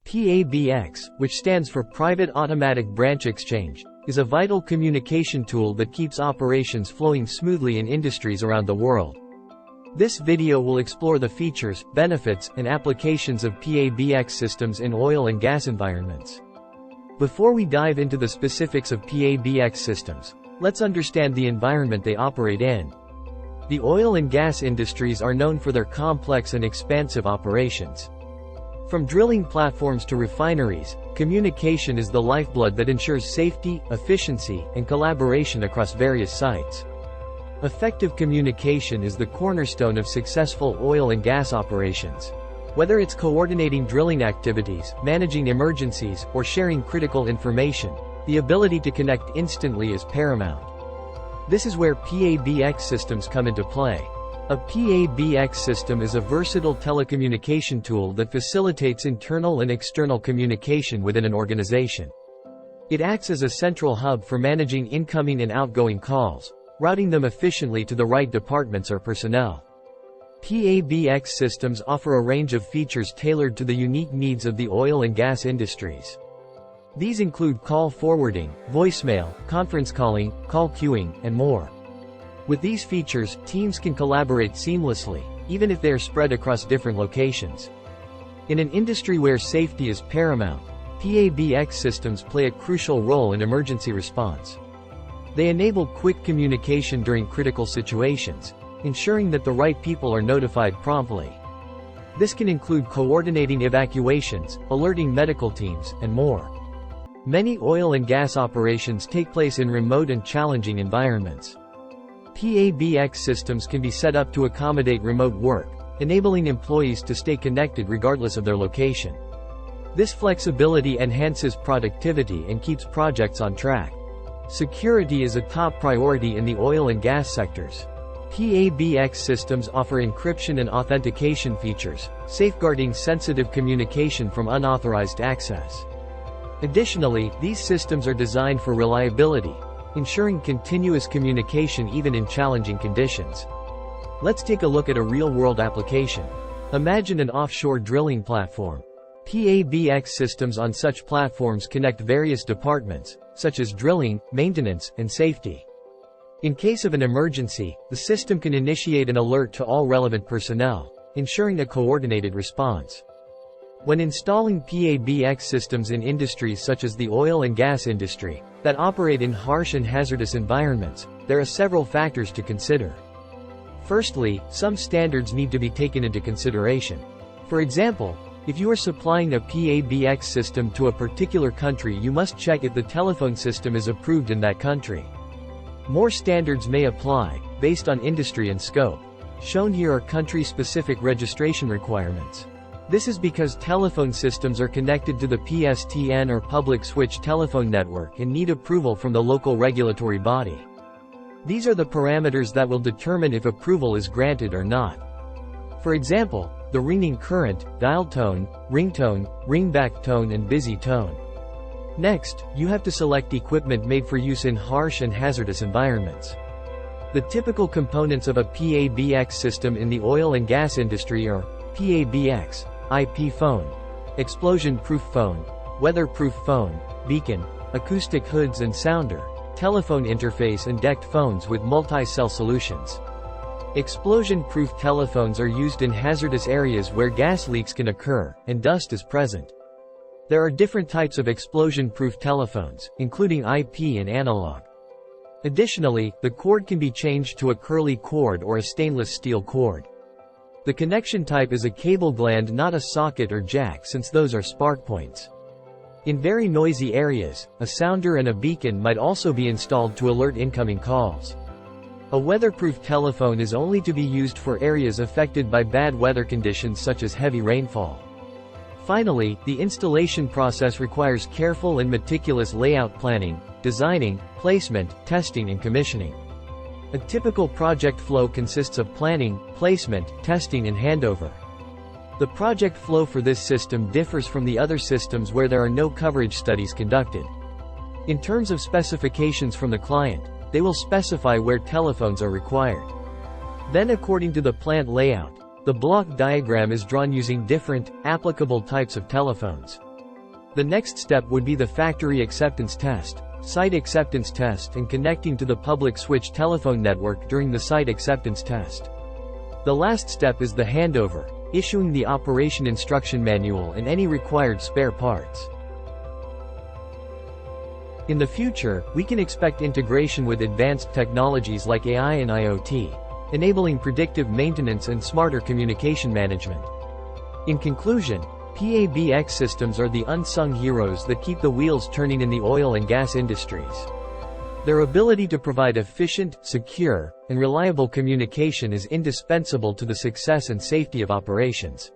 PABX, which stands for Private Automatic Branch Exchange, is a vital communication tool that keeps operations flowing smoothly in industries around the world. This video will explore the features, benefits, and applications of PABX systems in oil and gas environments. Before we dive into the specifics of PABX systems, let's understand the environment they operate in. The oil and gas industries are known for their complex and expansive operations. From drilling platforms to refineries, communication is the lifeblood that ensures safety, efficiency, and collaboration across various sites. Effective communication is the cornerstone of successful oil and gas operations. Whether it's coordinating drilling activities, managing emergencies, or sharing critical information, the ability to connect instantly is paramount. This is where PABX systems come into play. A PABX system is a versatile telecommunication tool that facilitates internal and external communication within an organization. It acts as a central hub for managing incoming and outgoing calls, routing them efficiently to the right departments or personnel. PABX systems offer a range of features tailored to the unique needs of the oil and gas industries. These include call forwarding, voicemail, conference calling, call queuing, and more. With these features, teams can collaborate seamlessly, even if they are spread across different locations. In an industry where safety is paramount, PABX systems play a crucial role in emergency response. They enable quick communication during critical situations, ensuring that the right people are notified promptly. This can include coordinating evacuations, alerting medical teams, and more. Many oil and gas operations take place in remote and challenging environments. PABX systems can be set up to accommodate remote work, enabling employees to stay connected regardless of their location. This flexibility enhances productivity and keeps projects on track. Security is a top priority in the oil and gas sectors. PABX systems offer encryption and authentication features, safeguarding sensitive communication from unauthorized access. Additionally, these systems are designed for reliability, ensuring continuous communication even in challenging conditions. Let's take a look at a real-world application. Imagine an offshore drilling platform. PABX systems on such platforms connect various departments, such as drilling, maintenance, and safety. In case of an emergency, the system can initiate an alert to all relevant personnel, ensuring a coordinated response. When installing PABX systems in industries such as the oil and gas industry, that operate in harsh and hazardous environments, there are several factors to consider. Firstly, some standards need to be taken into consideration. For example, if you are supplying a PABX system to a particular country, you must check if the telephone system is approved in that country. More standards may apply, based on industry and scope. Shown here are country-specific registration requirements. This is because telephone systems are connected to the PSTN or public switch telephone network and need approval from the local regulatory body. These are the parameters that will determine if approval is granted or not. For example, the ringing current, dial tone, ringtone, ringback tone, and busy tone. Next, you have to select equipment made for use in harsh and hazardous environments. The typical components of a PABX system in the oil and gas industry are PABX, IP phone, explosion-proof phone, weatherproof phone, beacon, acoustic hoods and sounder, telephone interface, and decked phones with multi-cell solutions. Explosion-proof telephones are used in hazardous areas where gas leaks can occur, and dust is present. There are different types of explosion-proof telephones, including IP and analog. Additionally, the cord can be changed to a curly cord or a stainless steel cord. The connection type is a cable gland, not a socket or jack, since those are spark points. In very noisy areas, a sounder and a beacon might also be installed to alert incoming calls. A weatherproof telephone is only to be used for areas affected by bad weather conditions such as heavy rainfall. Finally, the installation process requires careful and meticulous layout planning, designing, placement, testing, and commissioning. A typical project flow consists of planning, placement, testing, and handover. The project flow for this system differs from the other systems where there are no coverage studies conducted. In terms of specifications from the client, they will specify where telephones are required. Then, according to the plant layout, the block diagram is drawn using different, applicable types of telephones. The next step would be the factory acceptance test, site acceptance test, and connecting to the public switch telephone network during the site acceptance test. The last step is the handover, issuing the operation instruction manual and any required spare parts. In the future, we can expect integration with advanced technologies like AI and IoT, enabling predictive maintenance and smarter communication management. In conclusion, PABX systems are the unsung heroes that keep the wheels turning in the oil and gas industries. Their ability to provide efficient, secure, and reliable communication is indispensable to the success and safety of operations.